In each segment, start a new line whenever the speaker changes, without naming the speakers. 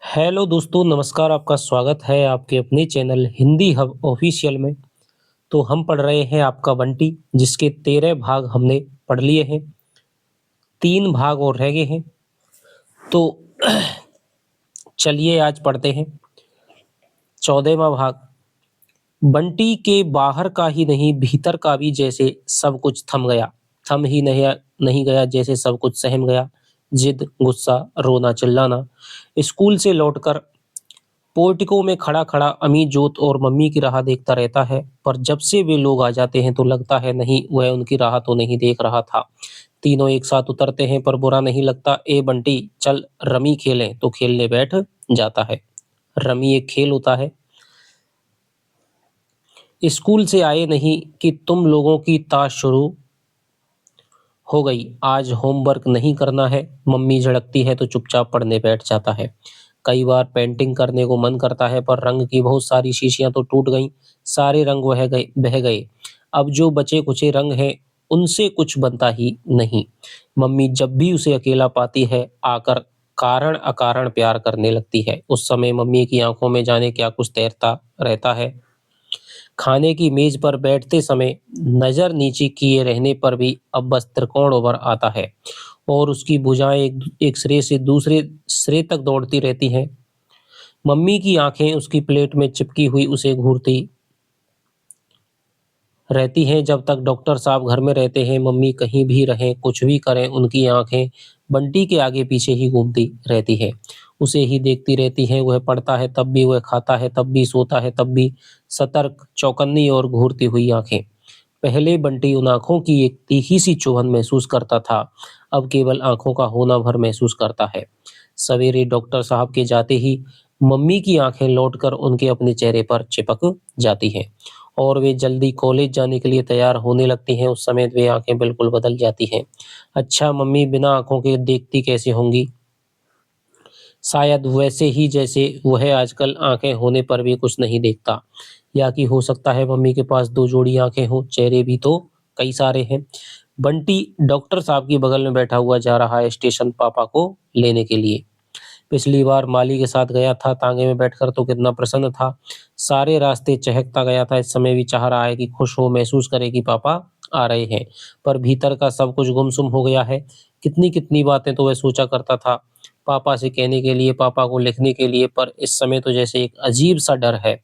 Hello दोस्तों, नमस्कार। आपका स्वागत है आपके अपने चैनल हिंदी हब ऑफिशियल में। तो हम पढ़ रहे हैं आपका बंटी, जिसके 13 भाग हमने पढ़ लिए हैं। 3 भाग और रह गए हैं। तो चलिए आज पढ़ते हैं 14वां भाग। बंटी के बाहर का ही नहीं, भीतर का भी जैसे सब कुछ थम गया। थम ही नहीं गया, जैसे सब कुछ सहम गया। जिद, गुस्सा, रोना, चिल्लाना। स्कूल से लौटकर पोर्टिको में खड़ा-खड़ा अमीजोत और मम्मी की राह देखता रहता है, पर जब से वे लोग आ जाते हैं तो लगता है नहीं, वह उनकी राह तो नहीं देख रहा था। तीनों एक साथ उतरते हैं पर बुरा नहीं लगता। ए बंटी, चल रमी खेलें, तो खेलने बैठ जाता है। रमी एक खेल होता है। स्कूल से आए नहीं कि तुम लोगों की ताश शुरू हो गई, आज होमवर्क नहीं करना है। मम्मी झड़कती है तो चुपचाप पढ़ने बैठ जाता है। कई बार पेंटिंग करने को मन करता है, पर रंग की बहुत सारी शीशियां तो टूट गईं, सारे रंग बह गए। अब जो बचे कुचे रंग हैं, उनसे कुछ बनता ही नहीं। मम्मी जब भी उसे अकेला पाती है, आकर कारण अकारण प्यार करने लगती है। उस समय मम्मी की आंखों में जाने क्या कुछ तैरता रहता है। खाने की मेज पर बैठते समय नजर नीचे किए रहने पर भी अब बस त्रिकोण उभर आता है और उसकी भुजाएं एक सिरे से दूसरे सिरे तक दौड़ती रहती हैं। मम्मी की आंखें उसकी प्लेट में चिपकी हुई उसे घूरती रहती हैं। जब तक डॉक्टर साहब घर में रहते हैं, मम्मी कहीं भी रहें, कुछ भी करें, उनकी आंखें बंटी के आगे पीछे ही घूमती रहती है। उसे ही देखती रहती हैं। वह पढ़ता है तब भी, वह खाता है तब भी, सोता है तब भी। सतर्क, चौकन्नी और घूरती हुई आंखें। पहले बंटी उन आंखों की एक तीखी सी चुभन महसूस करता था, अब केवल आंखों का होना भर महसूस करता है। सवेरे डॉक्टर साहब के जाते ही मम्मी की आंखें लौटकर उनके अपने चेहरे पर चिपक जाती हैं और वे जल्दी कॉलेज जाने के लिए तैयार होने लगती हैं। उस समय वे आंखें बिल्कुल बदल जाती हैं। अच्छा, मम्मी बिना आंखों के देखती कैसे होंगी? शायद वैसे ही जैसे वह आजकल आंखें होने पर भी कुछ नहीं देखता। या कि हो सकता है मम्मी के पास 2 जोड़ी आंखें हों, चेहरे भी तो कई सारे हैं। बंटी डॉक्टर साहब के बगल में बैठा हुआ जा रहा है स्टेशन पापा को लेने के लिए। पिछली बार माली के साथ गया था, तांगे में बैठकर तो कितना प्रसन्न था। सारे रास्ते चहकता गया था। इस समय भी चाह रहा है कि खुश हो, महसूस करे कि पापा आ रहे हैं, पर भीतर का सब कुछ गुमसुम हो गया है। कितनी-कितनी बातें तो वह सोचा करता था, पापा से कहने के लिए, पापा को लिखने के लिए, पर इस समय तो जैसे एक अजीब-सा डर है,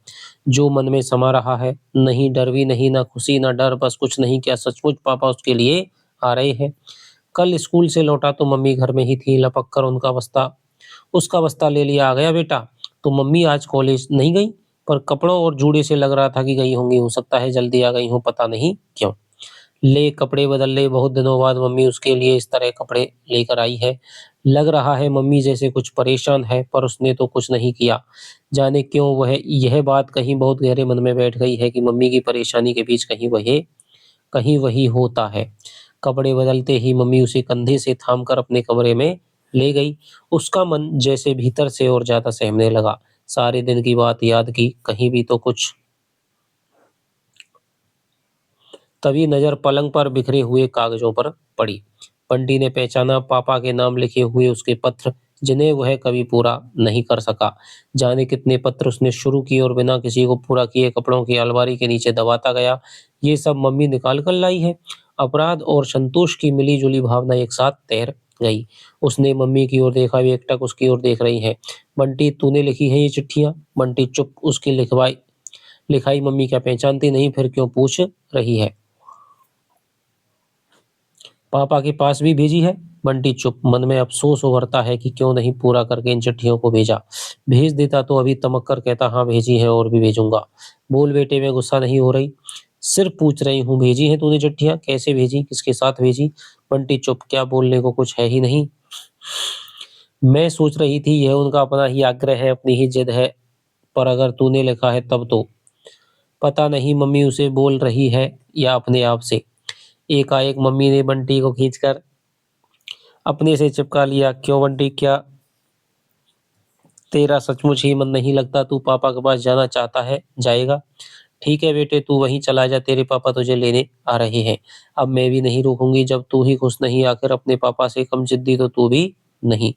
जो मन में समा रहा है। नहीं डर भी नहीं, ना खुशी, ना डर, बस कुछ नहीं, क्या सचमुच पापा उसके लिए आ रहे हैं? कल स्कूल से लौटा तो मम्मी घर में ही थी, लपक कर उसका बस्ता ले लिया। आ गया बेटा? तो मम्मी आज कॉलेज नहीं गई, पर कपड़ों और जूड़े से लग रहा था कि गई होंगी। हो सकता है जल्दी आ गई हो, पता नहीं क्यों। ले कपड़े बदल ले, बहुत दिनों बाद मम्मी उसके लिए इस तरह कपड़े लेकर आई है। लग रहा है मम्मी जैसे कुछ परेशान है, पर उसने तो कुछ नहीं किया। जाने क्यों वह यह बात कहीं बहुत गहरे मन में बैठ गई है कि मम्मी की परेशानी के बीच कहीं वही होता है। कपड़े बदलते ही मम्मी उसे कंधे से थामकर अपने कमरे में ले गई। उसका मन जैसे भीतर से और ज्यादा सहमने लगा। सारे दिन की बात याद की, कहीं भी तो कुछ। तभी नजर पलंग पर बिखरे हुए कागजों पर पड़ी। बंटी ने पहचाना पापा के नाम लिखे हुए उसके पत्र, जिन्हें वह कभी पूरा नहीं कर सका। जाने कितने पत्र उसने शुरू किए और बिना किसी को पूरा किए कपड़ों की अलमारी के नीचे दबाता गया। ये सब मम्मी निकाल कर लाई है। अपराध और संतोष की मिली-जुली भावना एक साथ तैर गई। उसने मम्मी की ओर देखा, वे एकटक उसकी ओर देख रही हैं। बंटी, तूने लिखी है ये चिट्ठियां? बंटी चुप। उसकी लिखाई मम्मी क्या पहचानती नहीं, फिर क्यों पूछ रही है? पापा के पास भी भेजी है? बंटी चुप। मन में अफसोस उभरता है कि क्यों नहीं पूरा करके इन चिट्ठियों को भेजा। भेज देता तो अभी तमक कर कहता, हाँ भेजी है और भी भेजूंगा। बोल बेटे, में गुस्सा नहीं हो रही, सिर्फ पूछ रही हूँ, भेजी है तूने चिट्ठियां? कैसे भेजी, किसके साथ भेजी? बंटी चुप। क्या बोलने को कुछ है ही नहीं? मैं सोच रही थी यह उनका अपना ही आग्रह है, अपनी ही जिद है, पर अगर तूने लिखा है तब तो। पता नहीं मम्मी उसे बोल रही है या अपने आप से। एकाएक मम्मी ने बंटी को खींचकर अपने से चिपका लिया। क्यों बंटी, क्या तेरा सचमुच ही मन नहीं लगता? तू पापा के पास जाना चाहता है, जाएगा। ठीक है बेटे, तू वहीं चला जा, तेरे पापा तुझे लेने आ रहे हैं। अब मैं भी नहीं रोकूंगी, जब तू ही खुश नहीं, आखिर अपने पापा से कम जिद्दी तो तू भी नहीं।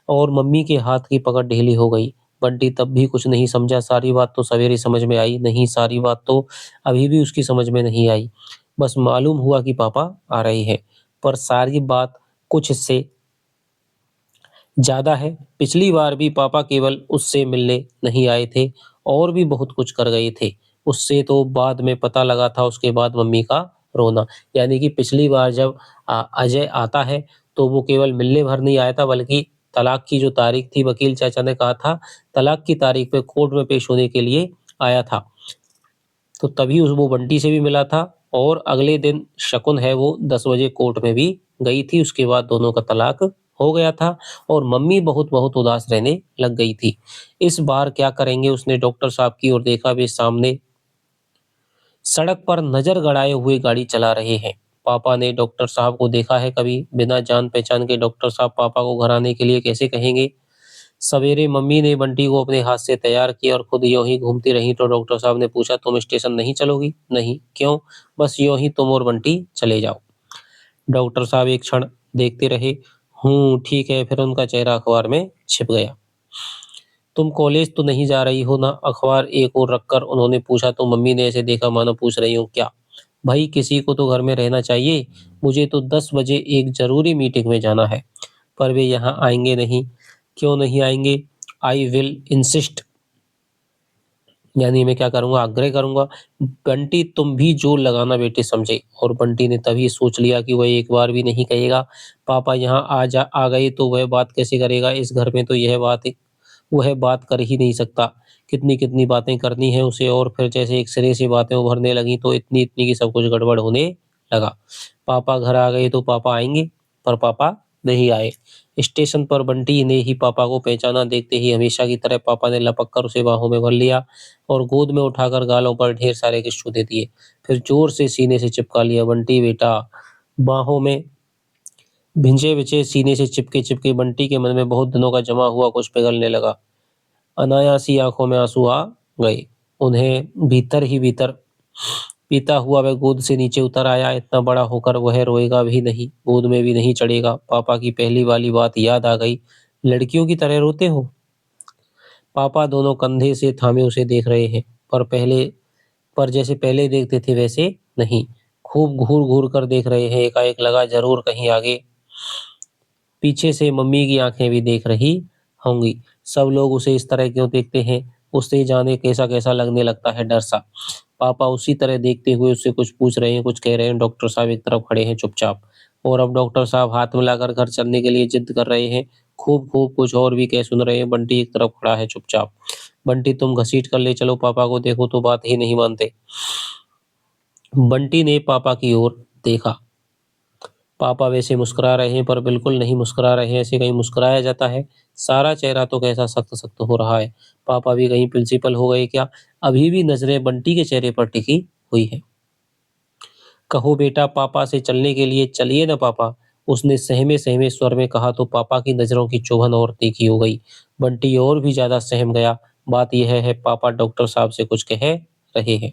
और मम्मी के हाथ की पकड़ ढीली हो गई। बंटी तब भी कुछ नहीं समझा, सारी बात तो सवेरे समझ में आई, नहीं सारी बात तो अभी भी उसकी समझ में नहीं आई। बस मालूम हुआ कि पापा आ रहे हैं, पर सारी बात कुछ इससे ज़्यादा है। पिछली बार भी पापा केवल उससे मिलने नहीं आए थे, और भी बहुत कुछ कर गए थे। उससे तो बाद में पता लगा था, उसके बाद मम्मी का रोना। यानी कि पिछली बार जब अजय आता है, तो वो केवल मिलने भर नहीं आया था, बल्कि तलाक की जो तारीख थी, वकील चाचा ने कहा था, तलाक की तारीख पे कोर्ट में पेश होने के लिए आया था। तो तभी उस वो बंटी से भी मिला था, और अगले दिन शकुन है वो 10 बजे कोर्ट में भी गई थी। उसके बाद दोनों का तलाक हो गया था, और मम्मी बहुत बहुत उदास रहने लग गई थी। इस बार क्या करेंगे, उसने डॉक्टर साहब की ओर देखा। वे सामने सड़क पर नजर गड़ाए हुए गाड़ी चला रहे हैं। पापा ने डॉक्टर साहब को देखा है कभी? बिना जान पहचान के डॉक्टर साहब पापा को घर आने के लिए कैसे कहेंगे? सवेरे मम्मी ने बंटी को अपने हाथ से तैयार किया और खुद यूं ही घूमती रही, तो डॉक्टर साहब ने पूछा, तुम स्टेशन नहीं चलोगी? नहीं। क्यों? बस यूं ही तुम और बंटी चले जाओ। डॉक्टर साहब एक क्षण देखते रहे। ठीक है। फिर उनका चेहरा अखबार में छिप गया। तुम कॉलेज तो नहीं जा रही हो ना? अखबार एक ओर रखकर उन्होंने पूछा, तो मम्मी ने ऐसे देखा मानो पूछ रही हूँ क्या। भाई किसी को तो घर में रहना चाहिए। मुझे तो 10 बजे एक जरूरी मीटिंग में जाना है। पर वे यहाँ आएंगे नहीं। क्यों नहीं आएंगे? I will insist. यानी मैं क्या करूंगा? आग्रह करूंगा। बंटी तुम भी जोर लगाना बेटे, समझे? और बंटी ने तभी सोच लिया कि वह एक बार भी नहीं कहेगा। पापा यहाँ आ गए तो वह बात कैसे करेगा? इस घर में तो यह बात वह बात कर ही नहीं सकता। कितनी कितनी बातें करनी है उसे, और फिर जैसे एक सिरे से बातें उभरने लगी, तो इतनी इतनी की सब कुछ गड़बड़ होने लगा। पापा घर आ गए तो पापा आएंगे, पर पापा नहीं आए। स्टेशन पर बंटी ने ही पापा को पहचाना। देखते ही हमेशा की तरह पापा ने लपक कर उसे बाहों में भर लिया, और गोद में उठाकर गालों पर ढेर सारे किस्सू दे दिए। फिर जोर से सीने से चिपका लिया। बंटी बेटा। बाहों में भिंजे बिछे सीने से चिपके चिपके बंटी के मन में बहुत दिनों का जमा हुआ कुछ पिघलने लगा। अनायासी आंखों में आंसू आ गए। उन्हें भीतर ही भीतर पीता हुआ वह गोद से नीचे उतर आया। इतना बड़ा होकर वह रोएगा भी नहीं, गोद में भी नहीं चढ़ेगा। पापा की पहली वाली बात याद आ गई। लड़कियों की तरह रोते हो? पापा दोनों कंधे से थामे उसे देख रहे हैं, पर जैसे पहले देखते थे वैसे नहीं। खूब घूर घूर कर देख रहे हैं। एकाएक लगा जरूर कहीं आगे पीछे से मम्मी की आंखें भी देख रही होंगी। सब लोग उसे इस तरह क्यों देखते हैं? उससे जाने कैसा कैसा लगने लगता है, डर सा। पापा उसी तरह देखते हुए उससे कुछ पूछ रहे हैं, कुछ कह रहे हैं। डॉक्टर साहब एक तरफ खड़े हैं चुपचाप, और अब डॉक्टर साहब हाथ मिलाकर घर चलने के लिए जिद कर रहे हैं। खूब खूब कुछ और भी कह सुन रहे हैं। बंटी एक तरफ खड़ा है चुपचाप। बंटी तुम घसीट कर ले चलो पापा को, देखो तो बात ही नहीं मानते। बंटी ने पापा की ओर देखा। पापा वैसे मुस्कुरा रहे हैं, पर बिल्कुल नहीं मुस्कुरा रहे हैं। ऐसे कहीं मुस्कुराया जाता है? सारा चेहरा तो कैसा सख्त सख्त हो रहा है। पापा भी कहीं प्रिंसिपल हो गए क्या? अभी भी नजरें बंटी के चेहरे पर टिकी हुई है। कहो बेटा, पापा से चलने के लिए चलिए ना पापा। उसने सहमे सहमे स्वर में कहा, तो पापा की नजरों की चुभन और तीखी हो गई। बंटी और भी ज्यादा सहम गया। बात यह है पापा डॉक्टर साहब से कुछ कह रहे हैं।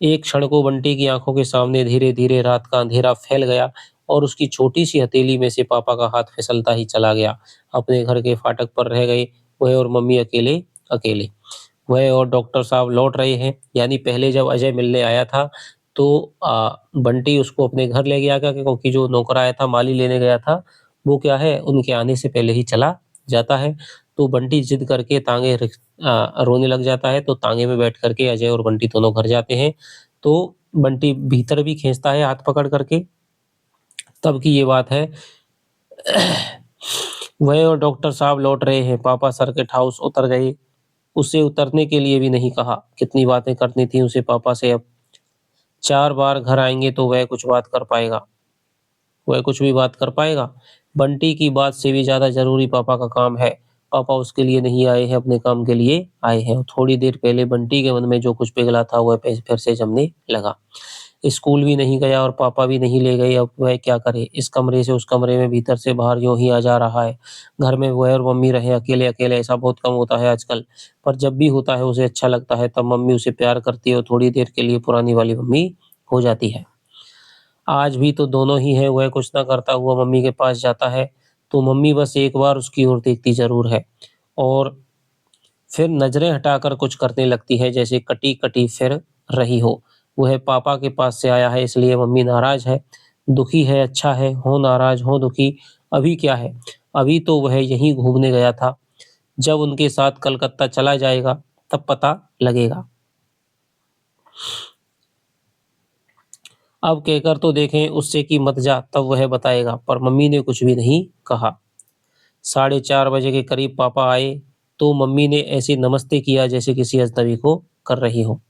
एक क्षण को बंटी की आंखों के सामने धीरे धीरे रात का अंधेरा फैल गया, और उसकी छोटी सी हथेली में से पापा का हाथ फिसलता ही चला गया। अपने घर के फाटक पर रह गए वह और मम्मी, अकेले अकेले। वह और डॉक्टर साहब लौट रहे हैं। यानी पहले जब अजय मिलने आया था, तो बंटी उसको अपने घर ले गया, क्या क्योंकि जो नौकर आया था, माली लेने गया था, वो क्या है, उनके आने से पहले ही चला जाता है। तो बंटी जिद करके रोने लग जाता है। तो तांगे में बैठ करके अजय और बंटी दोनों घर जाते हैं। तो बंटी भीतर भी खींचता है हाथ पकड़ करके। तब की ये बात है। वह और डॉक्टर साहब लौट रहे हैं। पापा सर्किट हाउस उतर गए। उसे उतरने के लिए भी नहीं कहा। कितनी बातें करनी थी उसे पापा से। अब 4 बार घर आएंगे तो वह कुछ बात कर पाएगा? वह कुछ भी बात कर पाएगा? बंटी की बात से भी ज्यादा जरूरी पापा का काम है। पापा उसके लिए नहीं आए हैं, अपने काम के लिए आए हैं। थोड़ी देर पहले बंटी के मन में जो कुछ पिघला था वह फिर से जमने लगा। स्कूल भी नहीं गया और पापा भी नहीं ले गए। अब वह क्या करे? इस कमरे से उस कमरे में, भीतर से बाहर यूं ही आ जा रहा है। घर में वह और मम्मी रहे अकेले अकेले, ऐसा बहुत कम होता है आजकल। पर जब भी होता है उसे अच्छा लगता है। तब मम्मी उसे प्यार करती है और थोड़ी देर के लिए पुरानी वाली मम्मी हो जाती है। आज भी तो दोनों ही हैं। वह कुछ ना करता हुआ मम्मी के पास जाता है। तो मम्मी बस एक बार उसकी ओर देखती ज़रूर है और फिर नज़रें हटाकर कुछ करने लगती है जैसे कटी-कटी फिर रही हो। वह पापा के पास से आया है इसलिए मम्मी नाराज़ है, दुखी है, अच्छा है, हो नाराज़, हो दुखी, अभी क्या है? अभी तो वह यहीं घूमने गया था, जब उनके साथ कलकत्ता चला जाएगा तब पता लगेगा। अब कहकर तो देखें उससे कि मत जा तब वह बताएगा, पर मम्मी ने कुछ भी नहीं कहा। साढ़े 4 बजे के करीब पापा आए, तो मम्मी ने ऐसे नमस्ते किया जैसे किसी अजनबी को कर रही हो।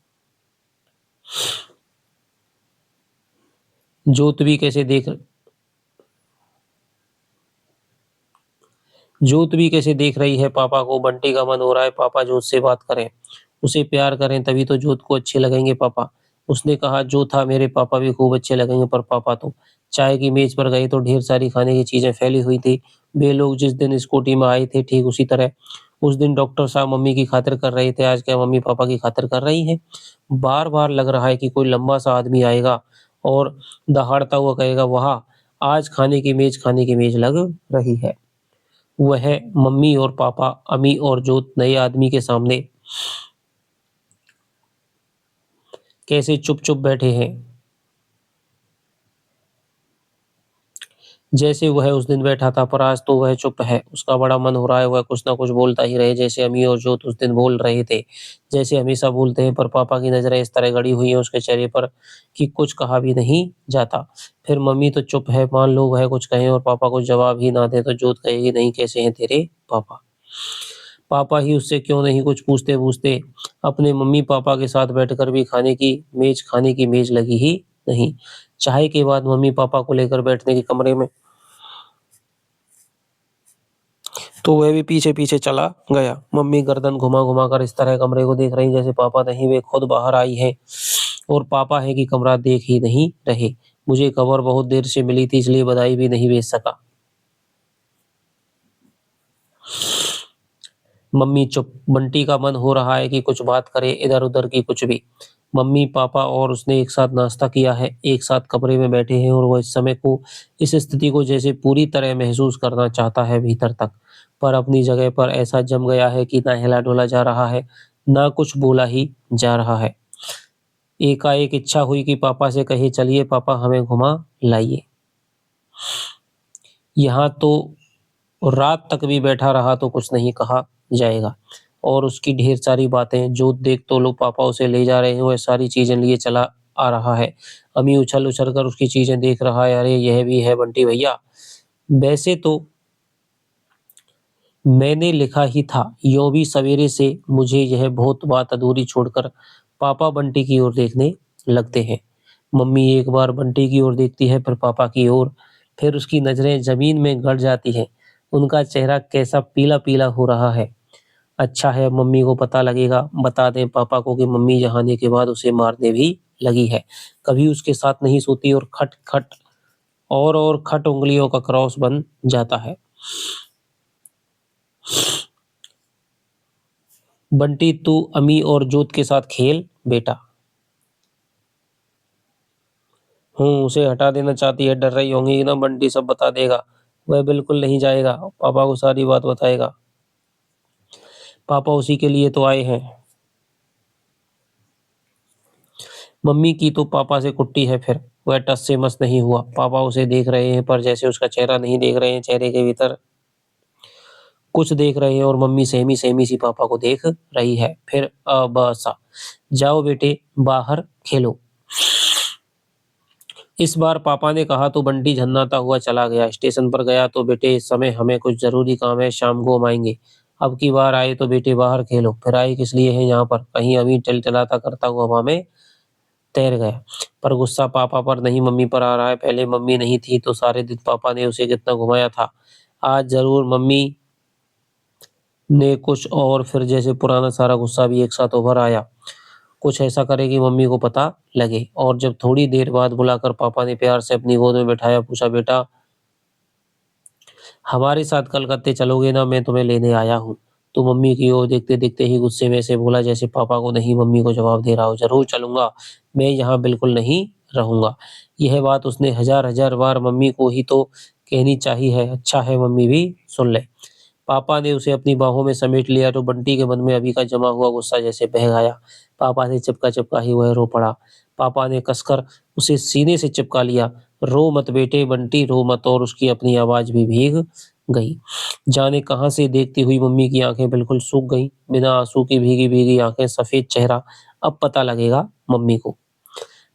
जोत भी कैसे देख जोत भी कैसे देख रही है पापा को, बंटी का मन हो रहा है पापा जोत से बात करें, उसे प्यार करें तभी तो जोत को अच्छे लगेंगे पापा। उसने कहा जो था मेरे पापा भी खूब अच्छे लगेंगे पर पापा तो चाय की मेज पर गए तो ढेर सारी खाने की चीजें फैली हुई थी। वे लोग जिस दिन स्कूटी में आए थे ठीक उसी तरह उस दिन डॉक्टर साहब मम्मी की खातिर कर रहे थे, आज क्या मम्मी पापा की खातिर कर रही हैं? बार-बार लग रहा है कि कोई लंबा सा आदमी आएगा और दहाड़ता हुआ कहेगा वाह! आज खाने की मेज लग रही है। वह मम्मी और पापा, अम्मी और जोत नए आदमी के सामने कैसे चुप-चुप बैठे हैं। जैसे वह उस दिन बैठा था पर आज तो वह चुप है। उसका बड़ा मन हो रहा है वह कुछ न कुछ बोलता ही रहे जैसे अम्मी और जोत उस दिन बोल रहे थे। जैसे हमेशा बोलते हैं पर पापा की नज़रें इस तरह गड़ी हुई हैं उसके चेहरे पर कि कुछ कहा भी नहीं जाता। फिर मम्मी तो चुप है, मान लो वह कुछ कहें और पापा कुछ जवाब ही ना दें तो जोत कहेगी नहीं कैसे हैं तेरे पापा? पापा ही उससे क्यों नहीं कुछ पूछते-पूछते अपने मम्मी-पापा के साथ बैठकर भी खाने की मेज़ लगी ही नहीं। चाय के बाद मम्मी-पापा को लेकर बैठने के कमरे में तो वह भी पीछे-पीछे चला गया। मम्मी गर्दन घुमा-घुमा कर इस तरह कमरे को देख रही जैसे पापा नहीं वे खुद बाहर आई हैं और पापा हैं कि कमरा देख ही नहीं रहे। मुझे खबर बहुत देर से मिली थी इसलिए बधाई भी नहीं भेज सका। मम्मी चुप, बंटी का मन हो रहा है कि कुछ बात करे इधर-उधर की कुछ भी। मम्मी-पापा और उसने एक साथ नाश्ता किया है, एक साथ कमरे में बैठे हैं और वो इस समय को, इस स्थिति को जैसे पूरी तरह महसूस करना चाहता है भीतर तक, पर अपनी जगह पर ऐसा जम गया है कि ना हिला-डुला जा रहा है, ना कुछ बोला ही जा रहा है। एकाएक इच्छा हुई कि पापा से कहे चलिए पापा हमें घुमा लाइए। यहाँ तो रात तक भी बैठा रहा तो कुछ नहीं कहा जाएगा और उसकी ढेर सारी बातें जो देख तो लो पापा उसे ले जा रहे हैं वह सारी चीजें लिए चला आ रहा है। अम्मी उछल-उछल कर उसकी चीजें देख रहा है, अरे यह भी है बंटी भैया। वैसे तो मैंने लिखा ही था, यूँ भी सवेरे से मुझे यह बहुत बात अधूरी छोड़कर पापा बंटी की ओर देखने लगते हैं। मम्मी एक बार बंटी की ओर देखती है फिर पापा की ओर, फिर उसकी नज़रें ज़मीन में गड़ जाती हैं। उनका चेहरा कैसा पीला-पीला हो रहा है। अच्छा है मम्मी को पता लगेगा, बता दें पापा को कि मम्मी यहाँ आने के बाद उसे मारने भी लगी है। कभी उसके साथ नहीं सोती और खट-खट और खट उँगलियों का क्रॉस बन जाता है। बंटी तू अम्मी और जोत के साथ खेल बेटा। उसे हटा देना चाहती है, डर रही होंगी ना बंटी सब बता देगा। वह बिल्कुल नहीं जाएगा, पापा को सारी बात बताएगा। पापा उसी के लिए तो आए हैं। मम्मी की तो पापा से कुट्टी है फिर, वह टस से मस नहीं हुआ। पापा उसे देख रहे हैं पर जैसे उसका चेहरा नहीं देख रहे हैं, चेहरे के भीतर कुछ देख रहे हैं और मम्मी सहमी-सहमी सी पापा को देख रही है। फिर सा, जाओ बेटे बाहर खेलो। इस बार पापा ने कहा तो बंटी झन्नाता हुआ चला गया। स्टेशन पर गया तो बेटे इस समय हमें कुछ ज़रूरी काम है, शाम को हम आएँगे। अब की बार आए तो बेटे बाहर खेलो। फिर आए किस लिए हैं यहाँ पर? कहीं अभी टिलटिलाता करता हुआ हवा में तैर गया। पर गुस्सा पापा पर नहीं मम्मी पर आ रहा है। पहले मम्मी नहीं थी तो सारे दिन पापा ने उसे कितना घुमाया था। आज ज़रूर मम्मी ने कुछ और फिर जैसे पुराना सारा गुस्सा भी एक साथ उभर आया। कुछ ऐसा करे कि मम्मी को पता लगे और जब थोड़ी देर बाद बुलाकर पापा ने प्यार से अपनी गोद में बिठाया, पूछा बेटा हमारे साथ कलकत्ते चलोगे ना, मैं तुम्हें लेने आया हूँ। तो मम्मी की ओर देखते-देखते ही गुस्से में से बोला जैसे पापा को नहीं मम्मी को जवाब दे रहा हो, ज़रूर चलूँगा, मैं यहाँ बिल्कुल नहीं रहूँगा। यह बात उसने हज़ार-हज़ार बार मम्मी को ही तो कहनी चाहिए है, अच्छा है मम्मी भी सुन ले। पापा ने उसे अपनी बाहों में समेट लिया तो बंटी के मन में अभी का जमा हुआ गुस्सा जैसे बह गया। पापा से चिपका-चिपका ही वह रो पड़ा। पापा ने कसकर उसे सीने से चिपका लिया। रो मत बेटे बंटी रो मत और उसकी अपनी आवाज़ भी भीग गई। जाने कहाँ से देखती हुई मम्मी की आँखें बिल्कुल सूख गईं। बिना आँसू की भीगी-भीगी आँखें, सफ़ेद चेहरा, अब पता लगेगा मम्मी को।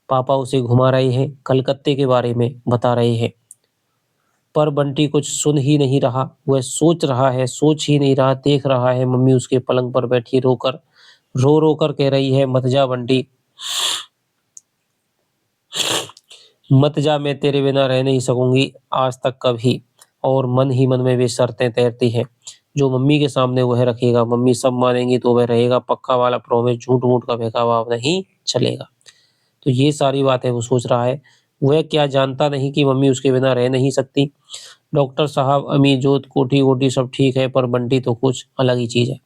पापा उसे घुमा रहे हैं, कलकत्ते के बारे में बता रहे हैं। पर बंटी कुछ सुन ही नहीं रहा, वह सोच रहा है, सोच ही नहीं रहा, देख रहा है मम्मी उसके पलंग पर बैठी रो-रो कर कह रही है, "मत जा बंटी, मत जा, मैं तेरे बिना रह नहीं सकूँगी आज तक कभी।" और मन ही मन में वे शर्तें तैरती हैं, जो मम्मी के सामने वह रखेगा, मम्मी सब मानेंगी तो वह रहेगा, पक्का वाला प्रॉमिस, झूठ-मूठ का बहकावा अब नहीं चलेगा। तो ये सारी बातें वो सोच रहा है। वह क्या जानता नहीं कि मम्मी उसके बिना रह नहीं सकती। डॉक्टर साहब, अम्मी, जोत, कोठी-वोठी सब ठीक है, पर बंटी तो कुछ अलग ही चीज़ है।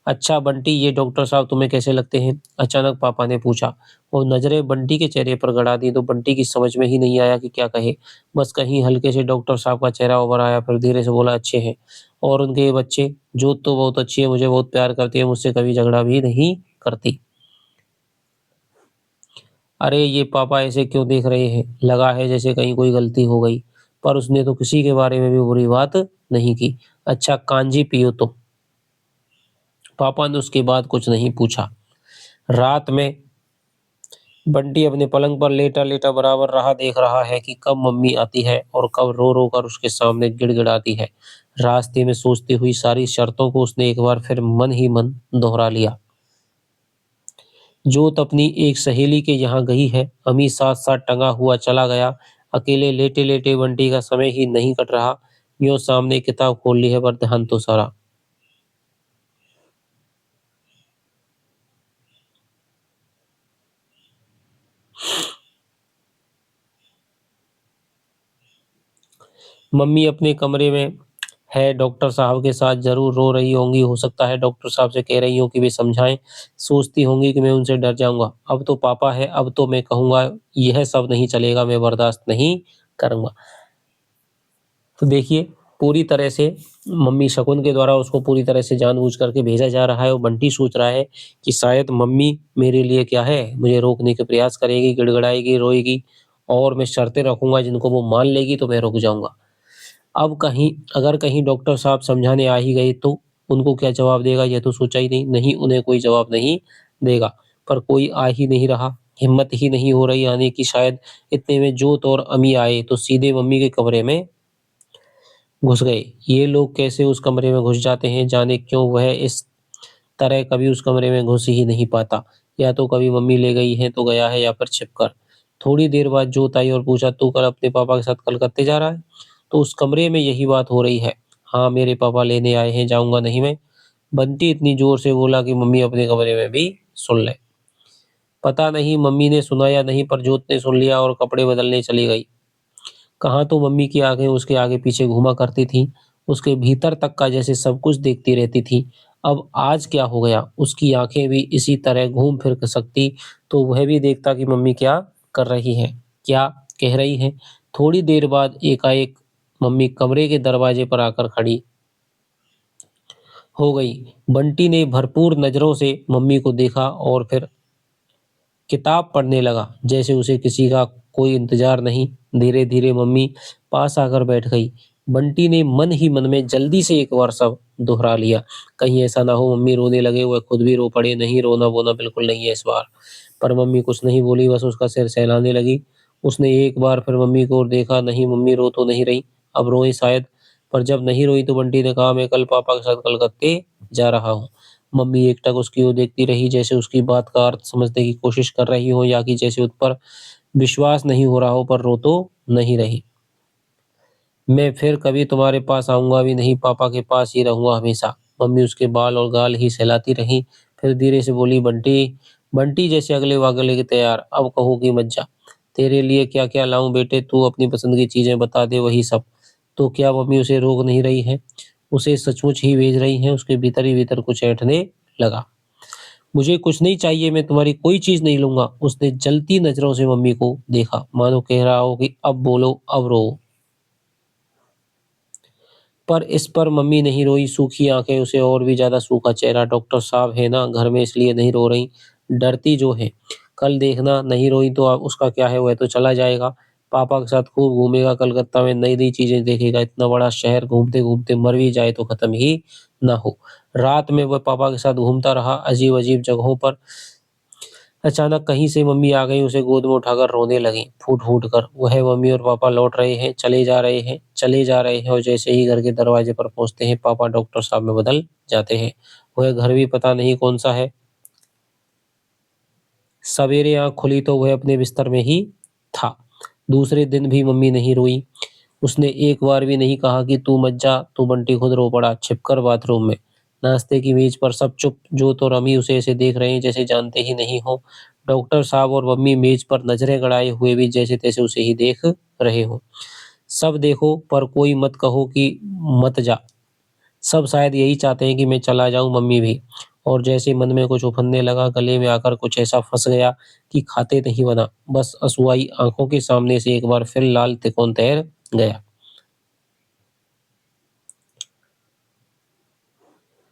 अच्छा बंटी, ये डॉक्टर साहब तुम्हें कैसे लगते हैं? अचानक पापा ने पूछा और नज़रें बंटी के चेहरे पर गड़ा दी तो बंटी की समझ में ही नहीं आया कि क्या कहे। बस कहीं हल्के से डॉक्टर साहब का चेहरा उभर आया, फिर धीरे से बोला, अच्छे हैं। और उनके ये बच्चे? जोत तो बहुत अच्छी है, मुझे बहुत प्यार करती है, मुझसे कभी झगड़ा भी नहीं करती। अरे ये पापा ऐसे क्यों देख रहे हैं? लगा है जैसे कहीं कोई गलती हो गई। पर उसने तो किसी के बारे में भी बुरी बात नहीं की। अच्छा कांजी पियो तो। पापा ने उसके बाद कुछ नहीं पूछा। रात में बंटी अपने पलंग पर लेटा-लेटा बराबर राह देख रहा है कि कब मम्मी आती है और कब रो-रो कर उसके सामने गिड़गिड़ाती है। रास्ते में सोचती हुई सारी शर्तों को उसने एक बार फिर मन ही मन दोहरा लिया। जोत अपनी एक सहेली के यहाँ गई है, अमी साथ-साथ टंगा हुआ चला गया, अकेले लेटे-लेटे बंटी का समय ही नहीं कट रहा, यों सामने किताब खोल ली है पर ध्यान तो सारा मम्मी अपने कमरे में है, डॉक्टर साहब के साथ ज़रूर रो रही होंगी, हो सकता है डॉक्टर साहब से कह रही हों कि वे समझाएँ, सोचती होंगी कि मैं उनसे डर जाऊँगा। अब तो पापा है, अब तो मैं कहूँगा यह सब नहीं चलेगा, मैं बर्दाश्त नहीं करूँगा। तो देखिए, पूरी तरह से मम्मी शकुन के द्वारा उसको पूरी तरह से जानबूझ करके भेजा जा रहा है और बंटी सोच रहा है कि शायद मम्मी मेरे लिए क्या है, मुझे रोकने के प्रयास करेगी, गिड़गिड़ाएगी, रोएगी और मैं शर्तें रखूँगा जिनको वो मान लेगी तो मैं रुक जाऊँगा। अब कहीं अगर कहीं डॉक्टर साहब समझाने आ ही गए तो उनको क्या जवाब देगा ये तो सोचा ही नहीं। नहीं, उन्हें कोई जवाब नहीं देगा। पर कोई आ ही नहीं रहा, हिम्मत ही नहीं हो रही आने की शायद इतने में जोत और अमी आए तो सीधे मम्मी के कमरे में घुस गए। ये लोग कैसे उस कमरे में घुस जाते हैं, जाने क्यों वह इस तरह कभी उस कमरे में घुस ही नहीं पाता। या तो कभी मम्मी ले गई है तो गया है या फिर छिपकर। थोड़ी देर बाद जोत आई और पूछा, तू कल अपने पापा के साथ कलकत्ते जा रहा है? तो उस कमरे में यही बात हो रही है। हाँ, मेरे पापा लेने आए हैं, जाऊँगा नहीं मैं। बंटी इतनी ज़ोर से बोला कि मम्मी अपने कमरे में भी सुन ले। पता नहीं मम्मी ने सुना या नहीं पर जोत ने सुन लिया और कपड़े बदलने चली गई। कहाँ तो मम्मी की आँखें उसके आगे-पीछे घूमा करती थीं, उसके भीतर तक का जैसे सब कुछ देखती रहती थीं। अब आज क्या हो गया? उसकी आँखें भी इसी तरह घूम-फिर क सकती, तो वह भी देखता कि मम्मी क्या कर रही हैं, क्या कह रही हैं। थोड़ी देर बाद एकाएक मम्मी कमरे के दरवाजे पर आकर खड़ी हो गई। बंटी ने भरपूर नज़रों से मम्मी को देखा और फिर किताब पढ़ने लगा, जैसे उसे किसी का कोई इंतज़ार नहीं। धीरे-धीरे मम्मी पास आकर बैठ गई। बंटी ने मन ही मन में जल्दी से एक बार सब दोहरा लिया। कहीं ऐसा ना हो मम्मी रोने लगे, वह खुद भी रो पड़े। नहीं, रोना-वोना बिल्कुल नहीं है इस बार। पर मम्मी कुछ नहीं बोली, बस उसका सिर सहलाने लगी। उसने एक बार फिर मम्मी की ओर देखा, नहीं मम्मी रो तो नहीं रहीं, अब रोएँ शायद। पर जब नहीं रोईं तो बंटी ने कहा, मैं कल पापा के साथ कलकत्ते जा रहा हूँ। मम्मी एकटक उसकी ओर देखती रही, जैसे उसकी बात का अर्थ समझने की कोशिश कर रही हों या कि जैसे उस पर विश्वास नहीं हो रहा हो, पर रो तो नहीं रही। मैं फिर कभी तुम्हारे पास आऊँगा भी नहीं, पापा के पास ही रहूँगा हमेशा। मम्मी उसके बाल और गाल ही सहलाती रहीं, फिर धीरे से बोली, बंटी, बंटी जैसे अगले वागले के तैयार, अब कहो कि मत जा। तेरे लिए क्या-क्या लाऊँ बेटे, तू अपनी पसंद की चीज़ें बता दे, वही सब। तो क्या मम्मी उसे रोक नहीं रही हैं? उसे सचमुच ही भेज रही हैं? उसके भीतर ही भीतर कुछ ऐंठने लगा। मुझे कुछ नहीं चाहिए, मैं तुम्हारी कोई चीज़ नहीं लूँगा। उसने जलती नज़रों से मम्मी को देखा, मानो कह रहा हो कि अब बोलो, अब रो। पर इस पर मम्मी नहीं रोई, सूखी आँखें, उसे और भी ज़्यादा सूखा चेहरा। डॉक्टर साहब है ना घर में इसलिए नहीं रो रही, डरती जो है। कल देखना नहीं रोई तो उसका क्या है, वह तो चला जाएगा। पापा के साथ खूब घूमेगा, कलकत्ता में नई-नई चीज़ें देखेगा, इतना बड़ा शहर घूमते-घूमते मर भी जाए तो खत्म ही ना हो। रात में वह पापा के साथ घूमता रहा अजीब-अजीब जगहों पर। अचानक कहीं से मम्मी आ गईं, उसे गोद में उठाकर रोने लगीं, फूट-फूट कर। वह मम्मी और पापा लौट रहे हैं, चले जा रहे हैं, चले जा रहे हैं और जैसे ही घर के दरवाजे पर पहुँचते हैं, पापा डॉक्टर साहब में बदल जाते हैं। वह घर भी पता नहीं कौन-सा है। सवेरे आँख खुली तो वह अपने बिस्तर में ही था। दूसरे दिन भी मम्मी नहीं रोई। उसने एक बार भी नहीं कहा कि तू मत जा, तो बंटी खुद रो पड़ा, छिपकर बाथरूम में। नाश्ते की मेज पर सब चुप, जोत और अमी उसे ऐसे देख रहे हैं जैसे जानते ही नहीं हों। डॉक्टर साहब और मम्मी मेज पर नजरें गड़ाए हुए भी जैसे-तैसे उसे ही देख रहे हों। सब देखो पर कोई मत कहो कि मत जा। सब शायद यही चाहते हैं कि मैं चला जाऊँ, मम्मी भी। और जैसे मन में कुछ उफनने लगा, गले में आकर कुछ ऐसा फँस गया कि खाते नहीं बना। बस अश्रुआई आँखों के सामने से एक बार फिर लाल तिकोन तैर गया।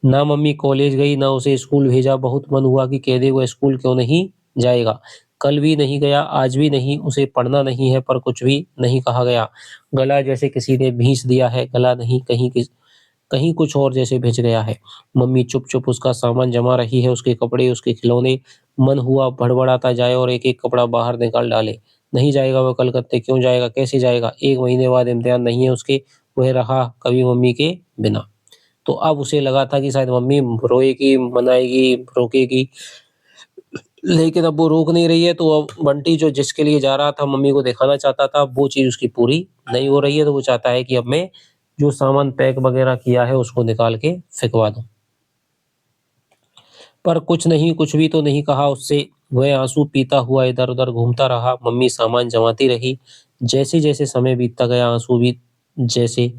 ना मम्मी कॉलेज गई, ना उसे स्कूल भेजा। बहुत मन हुआ कि कह दे वो स्कूल क्यों नहीं जाएगा। कल भी नहीं गया, आज भी नहीं, उसे पढ़ना नहीं है, पर कुछ भी नहीं कहा गया। गला जैसे किसी ने भींच दिया है, गला नहीं कहीं कुछ और जैसे भिज गया है। मम्मी चुप-चुप उसका सामान जमा रही है, उसके कपड़े, उसके खिलौने। मन हुआ भड़बड़ाता जाए और एक-एक कपड़ा बाहर निकाल डाले। नहीं जाएगा वो कलकत्ते, क्यों जाएगा, कैसे जाएगा? 1 महीने बाद इम्तिहान नहीं है उसके, वह रहा कभी मम्मी के बिना। तो अब उसे लगा था कि शायद मम्मी रोएगी, मनाएगी, रोकेगी, लेकिन अब वो रोक नहीं रही है, तो अब बंटी जो जिसके लिए जा रहा था, मम्मी को दिखाना चाहता था, वो चीज़ उसकी पूरी नहीं हो रही है, तो वो चाहता है कि अब मैं जो सामान पैक वगैरह किया है, उसको निकाल के फेंकवा दूँ। पर कुछ नहीं, कुछ भी तो नहीं कहा उससे। वह आँसू पीता हुआ इधर-उधर घूमता रहा, मम्मी सामान जमाती रही। जैसे-जैसे समय बीतता गया, आँसू भी जैसे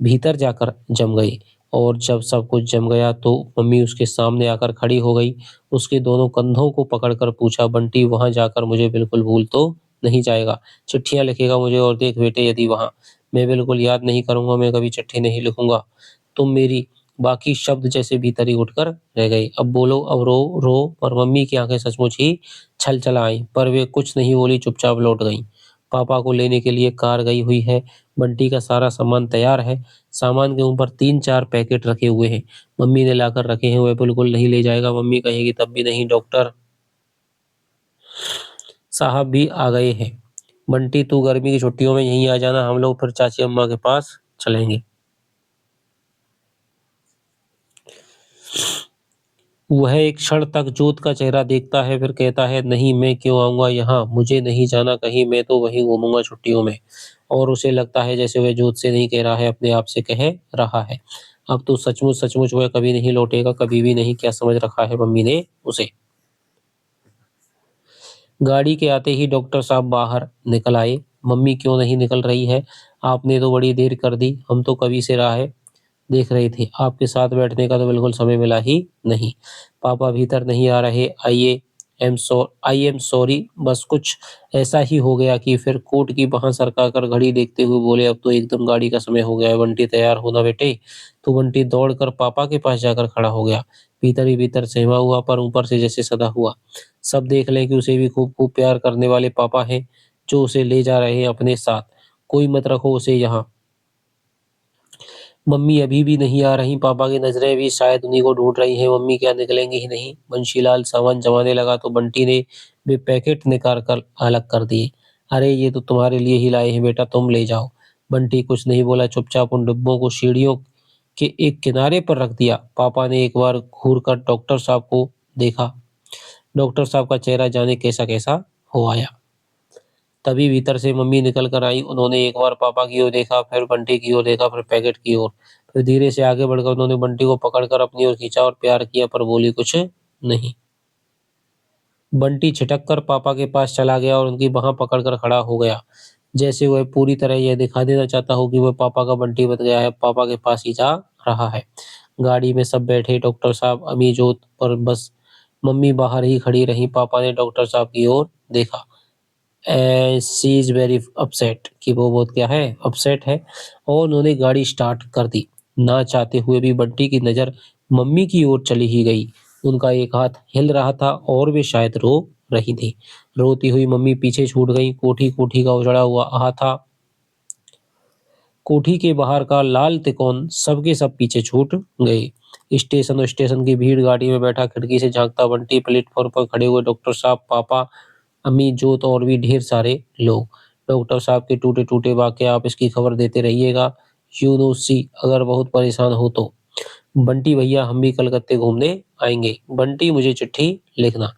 भीतर जाकर जम गए और जब सब कुछ जम गया, तो मम्मी उसके सामने आकर खड़ी हो गई। उसके दोनों कंधों को पकड़कर पूछा, "बंटी, वहाँ जाकर मुझे बिल्कुल भूल तो नहीं जाएगा? चिट्ठियाँ लिखेगा मुझे और देख बेटे, यदि वहाँ मैं बिल्कुल याद नहीं करूँगा, मैं कभी चिट्ठी नहीं लिखूँगा। तुम मेरी।" बाकी शब्द जैसे भीतर ही उठकर रह गए। अब बोलो, अब रो, रो। पर मम्मी की आँखें सचमुच ही छलछला आईं, पर वे कुछ नहीं बोली, चुपचाप लौट गईं। पापा को लेने के लिए कार गई हुई है। बंटी का सारा सामान तैयार है। सामान के ऊपर 3-4 पैकेट रखे हुए हैं। मम्मी ने लाकर रखे हैं, वह बिल्कुल नहीं ले जाएगा। मम्मी कहेगी तब भी नहीं। डॉक्टर साहब भी आ गए हैं। बंटी, तू गर्मी की छुट्टियों में यहीं आ जाना, हम लोग फिर चाची अम्मा के पास चलेंगे। वह एक क्षण तक जोत का चेहरा देखता है, फिर कहता है, नहीं, मैं क्यों आऊँगा यहाँ? मुझे नहीं जाना कहीं, मैं तो वहीं घूमूँगा छुट्टियों में। और उसे लगता है जैसे वह जोत से नहीं कह रहा है, अपने आप से कह रहा है। अब तो सचमुच वह कभी नहीं लौटेगा, कभी भी नहीं। क्या समझ रखा है मम्मी ने उसे? गाड़ी के आते ही डॉक्टर साहब बाहर निकल आए। मम्मी क्यों नहीं निकल रही है? आपने तो बड़ी देर कर दी, हम तो कभी से राह देख रहे थे। आपके साथ बैठने का तो बिल्कुल समय मिला ही नहीं। पापा भीतर नहीं आ रहे। आई एम सॉरी, बस कुछ ऐसा ही हो गया कि फिर कोट की बाँह सरका-कर घड़ी देखते हुए बोले, अब तो एकदम गाड़ी का समय हो गया है। बंटी, तैयार हो ना बेटे। तो बंटी दौड़कर पापा के पास जाकर खड़ा हो गया। भीतर ही भीतर सहमा हुआ, पर ऊपर से जैसे सधा हुआ। सब देख लें कि उसे भी खूब-खूब प्यार करने वाले पापा हैं, जो उसे ले जा रहे हैं अपने साथ। कोई मत रखो उसे यहाँ। मम्मी अभी भी नहीं आ रहीं, पापा की नज़रें भी शायद उन्हीं को ढूँढ रही हैं। मम्मी क्या निकलेंगी ही नहीं? बंशीलाल सामान जमाने लगा तो बंटी ने वे पैकेट निकाल कर अलग कर दिए। अरे, ये तो तुम्हारे लिए ही लाए हैं बेटा, तुम ले जाओ। बंटी कुछ नहीं बोला, चुपचाप उन डिब्बों को सीढ़ियों के एक किनारे पर रख दिया। पापा ने एक बार घूर कर डॉक्टर साहब को देखा। डॉक्टर साहब का चेहरा जाने कैसा-कैसा हो आया। तभी भीतर से मम्मी निकल कर आईं। उन्होंने एक बार पापा की ओर देखा, फिर बंटी की ओर देखा, फिर पैकेट की ओर। फिर धीरे से आगे बढ़कर उन्होंने बंटी को पकड़कर अपनी ओर खींचा और प्यार किया, पर बोली कुछ नहीं। बंटी छिटक कर पापा के पास चला गया और उनकी बाँह पकड़कर खड़ा हो गया, जैसे वह पूरी तरह यह दिखा देना चाहता हो कि वह पापा का बंटी बन गया है, पापा के पास ही जा रहा है। गाड़ी में सब बैठे, डॉक्टर साहब, अमी, जोत, पर बस मम्मी बाहर ही खड़ी रहीं। पापा ने डॉक्टर साहब की ओर देखा। शी इज़ वेरी अपसेट, कि वो बहुत क्या है, अपसेट है, और उन्होंने गाड़ी स्टार्ट कर दी। ना चाहते हुए भी बंटी की नज़र मम्मी की ओर चली ही गई। उनका एक हाथ हिल रहा था और वे शायद रो रही थी। रोती हुई मम्मी पीछे छूट गई। कोठी-कोठी का उजड़ा हुआ अहाता, कोठी के बाहर का लाल तिकोन सबके सब पीछे छूट गए। स्टेशन की भीड़, गाड़ी में बैठा खिड़की से झाँकता बंटी, प्लेटफ़ॉर्म पर खड़े हुए डॉक्टर साहब, पापा, अम्मी, जोत और भी ढेर सारे लोग। डॉक्टर साहब के टूटे-टूटे वाक्य, आप इसकी खबर देते रहिएगा, यू नो सी, अगर बहुत परेशान हो तो। बंटी भैया, हम भी कलकत्ते घूमने आएँगे। बंटी, मुझे चिट्ठी लिखना।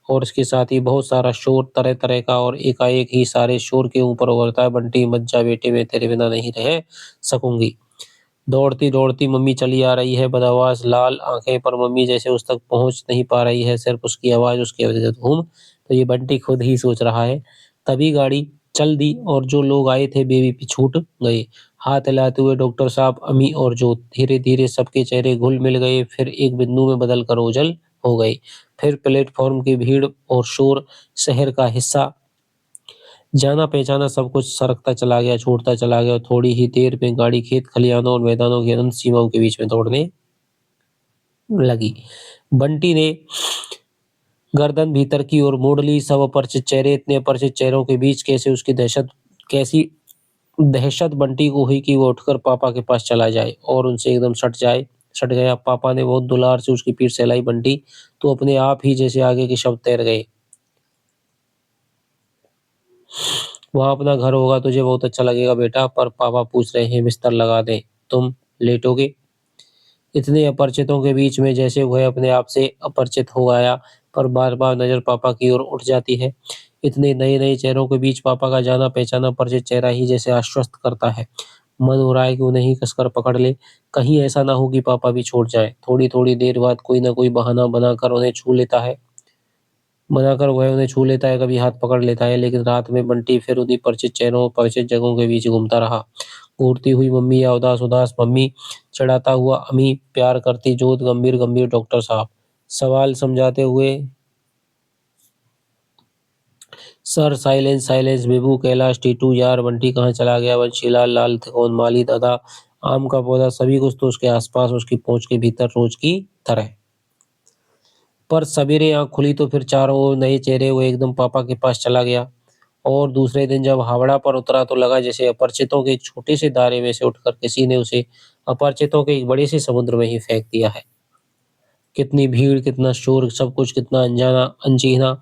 और इसके साथ ही बहुत सारा शोर तरह-तरह का, और एकाएक ही सारे शोर के ऊपर उभरता है, बंटी मत जा बेटे, मैं तेरे बिना नहीं रह सकूँगी। दौड़ती-दौड़ती मम्मी चली आ रही है, बदहवास लाल आँखें पर मम्मी जैसे उस तक पहुँच नहीं पा रही है, सिर्फ़ उसकी आवाज़, उसकी धूम। तो ये बंटी खुद ही सोच रहा है। तभी गाड़ी चल दी और जो लोग आए थे वे भी छूट गए। हाथ हिलाते हुए डॉक्टर साहब, अम्मी और जोत, धीरे-धीरे सबके चेहरे घुल-मिल गए, फिर एक बिंदु में बदल कर ओझल हो गए। फिर प्लेटफ़ॉर्म की भीड़ और शोर, शहर का हिस्सा, जाना-पहचाना सब कुछ सरकता चला गया, छूटता चला गया, और थोड़ी ही देर में गाड़ी खेत खलिहानों और मैदानों की अनंत सीमाओं के बीच में दौड़ने लगी। बंटी ने गर्दन भीतर की ओर मोड़ ली। सब अपरिचित चेहरे, इतने अपरिचित चेहरों के बीच कैसी दहशत बंटी को हुई कि वो उठकर पापा के पास चला जाए और उनसे एकदम सट गया। पापा ने बहुत दुलार से उसकी पीठ सहलाई। बंटी, तो अपने आप ही जैसे आगे के शब्द तैर गए। वहाँ अपना घर होगा, तुझे बहुत अच्छा लगेगा बेटा, पर पापा पूछ रहे हैं बिस्तर लगा दें, तुम लेटोगे? इतने अपरिचितों के बीच में जैसे वह अपने आप से अपरिचित हो गया, पर बार-बार नज़र पापा की ओर उठ जाती है। इतने नए-नए चेहरों के बीच पापा का जाना-पहचाना परिचित चेहरा ही जैसे आश्वस्त करता है। मन हो रहा है कि उन्हें ही कसकर पकड़ ले, कहीं ऐसा ना हो कि पापा भी छूट जाएँ। थोड़ी-थोड़ी देर बाद कोई न कोई बहाना बनाकर उन्हें छू लेता है। बनाकर वह उन्हें छू लेता है, कभी हाथ पकड़ लेता है, लेकिन रात में बंटी फिर उन्हीं परिचित चेहरों, परिचित जगहों के बीच घूमता रहा। घूरती हुई मम्मी या उदास-उदास मम्मी, चिढ़ाता हुआ अम्मी, प्यार करती जोत, गंभीर-गंभीर डॉक्टर साहब, सवाल समझाते हुए sir, silence, silence, Bebu, Kailash, Titu, यार, बंटी कहाँ चला गया, बंशीलाल, लाल त्रिकोण, माली, दादा, आम का पौधा, सभी कुछ तो उसके आस-पास, उसकी पहुँच के भीतर रोज की तरह। पर सवेरे आँख खुली तो फिर चारों ओर नए चेहरे, वो एकदम पापा के पास चला गया। और दूसरे दिन जब हावड़ा पर उतरा तो लगा जैसे अपरिचितों के एक छोटे से दायरे में से उठकर किसी ने उसे अपरिचितों के एक बड़े से समुद्र में ही फेंक दिया है। कितनी भीड़, कितना शोर, सब कुछ कितना अनजाना, अनचिन्हा।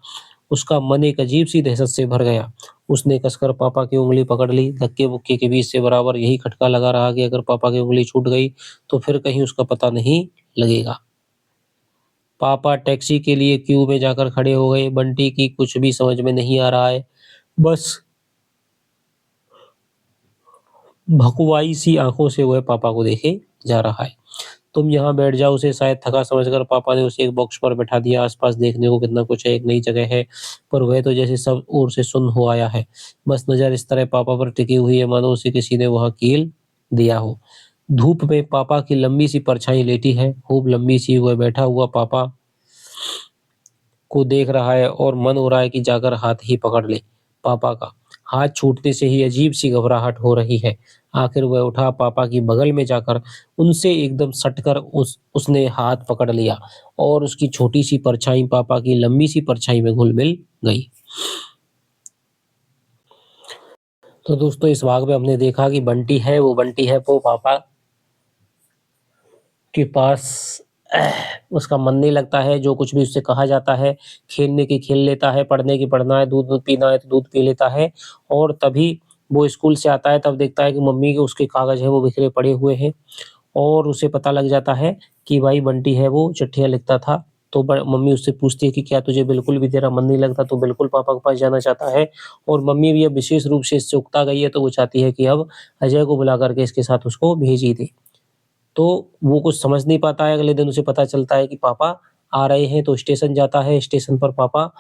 उसका मन एक अजीब-सी दहशत से भर गया। उसने कसकर पापा की उँगली पकड़ ली। धक्के-मुक्के के बीच से बराबर यही खटका लगा रहा कि अगर पापा की उँगली छूट गई, तो फिर कहीं उसका पता नहीं लगेगा। पापा टैक्सी के लिए क्यू में जाकर खड़े हो गए। बंटी की कुछ भी समझ में नहीं आ रहा है। बस भकुआई सी आँखों से वह पापा को देखे जा रहा है। तुम यहाँ बैठ जाओ, उसे शायद थका समझकर पापा ने उसे एक बॉक्स पर बैठा दिया। आस-पास देखने को कितना कुछ है, एक नई जगह है, पर वह तो जैसे सब ओर से सुन्न हो आया है। बस नज़र इस तरह पापा पर टिकी हुई है मानो उसे किसी ने वहाँ कील दिया हो। धूप में पापा की लंबी सी परछाई लेटी है, खूब लंबी सी। वह बैठा हुआ पापा को देख रहा है और मन हो रहा है कि जाकर हाथ ही पकड़ ले पापा का। हाथ छूटने से ही अजीब-सी घबराहट हो रही है। आखिर वह उठा, पापा की बगल में जाकर उनसे एकदम सटकर उसने हाथ पकड़ लिया और उसकी छोटी-सी परछाई पापा की लंबी-सी परछाई में घुल-मिल गई। तो दोस्तों, इस भाग में हमने देखा कि बंटी है वो पापा के पास उसका मन नहीं लगता है, जो कुछ भी उससे कहा जाता है, खेलने की खेल लेता है, पढ़ने की पढ़ना है, दूध-वूध पीना है तो दूध पी लेता है। और तभी वो स्कूल से आता है, तब देखता है कि मम्मी के उसके कागज़ हैं वो बिखरे पड़े हुए हैं, और उसे पता लग जाता है कि भाई बंटी है वो चिट्ठियाँ लिखता था। तो ब मम्मी उससे पूछती है कि क्या तुझे बिल्कुल भी तेरा मन नहीं लगता, तू बिल्कुल पापा के पास जाना चाहता है? और मम्मी भी अब विशेष रूप से इससे उकता गई है, तो वो चाहती है कि अब अजय को बुला कर के इसके साथ उसको भेज ही दे। तो वो कुछ समझ नहीं पाता है। अगले दिन उसे पता चलता है कि पापा आ रहे हैं, तो स्टेशन जाता है। स्टेशन पर पापा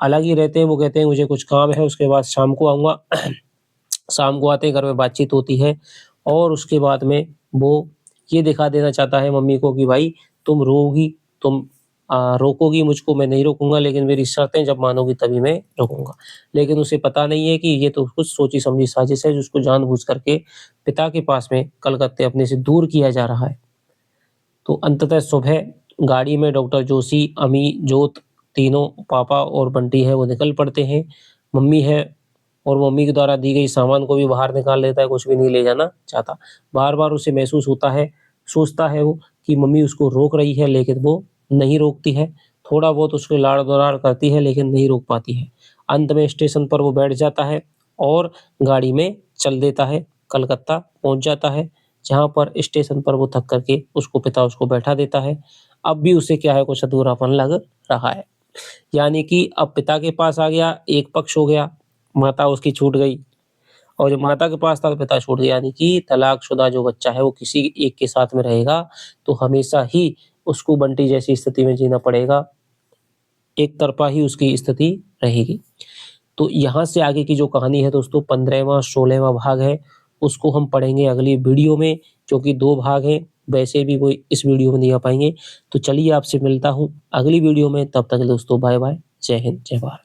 अलग ही रहते हैं। वो कहते हैं मुझे कुछ काम है, उसके बाद शाम को आऊँगा। शाम को आते हैं, घर में बातचीत होती है, और उसके बाद में वो ये दिखा देना चाहता है मम्मी को कि भाई तुम रोओगी, तुम रोकोगी मुझको मैं नहीं रोकूँगा, लेकिन मेरी शर्तें जब मानोगी तभी मैं रुकूँगा। लेकिन उसे पता नहीं है कि ये तो कुछ सोची-समझी साजिश है जिसको जानबूझ करके पिता के पास में कलकत्ते अपने से दूर किया जा रहा है। तो अंततः सुबह गाड़ी में डॉक्टर जोशी, अमी, जोत तीनों पापा और बंटी है वो निकल पड़ते हैं। मम्मी है और मम्मी के द्वारा दी गई सामान को भी बाहर निकाल लेता है, कुछ भी नहीं ले जाना चाहता। बार-बार उसे महसूस होता है, सोचता है वो कि मम्मी उसको रोक रही है, लेकिन वो नहीं रोकती है। थोड़ा बहुत उसको लाड़-दुलार करती है, लेकिन नहीं रोक पाती है। अंत में स्टेशन पर वो बैठ जाता है और गाड़ी में चल देता है। कलकत्ता पहुँच जाता है, जहाँ पर स्टेशन पर वो थक कर के उसको पिता उसको बैठा देता है। अब भी उसे क्या है कुछ अधूरापन लग रहा है। यानी कि अब पिता के पास आ गया, एक पक्ष हो गया, माता उसकी छूट गई और जब माता के पास था तो पिता छूट गया। यानी कि तलाकशुदा जो बच्चा है वो किसी एक के साथ में रहेगा, तो हमेशा ही उसको बंटी जैसी स्थिति में जीना पड़ेगा। एक तरफ़ा ही उसकी स्थिति रहेगी। तो यहाँ से आगे की जो कहानी है दोस्तों 15वाँ 16वाँ भाग है, उसको हम पढ़ेंगे अगली वीडियो में, क्योंकि 2 भाग हैं, वैसे भी वो इस वीडियो में नहीं आ पाएँगे। तो चलिए आपसे मिलता हूँ अगली वीडियो में, तब तक के लिए दोस्तों बाय-बाय, जय हिंद, जय भारत।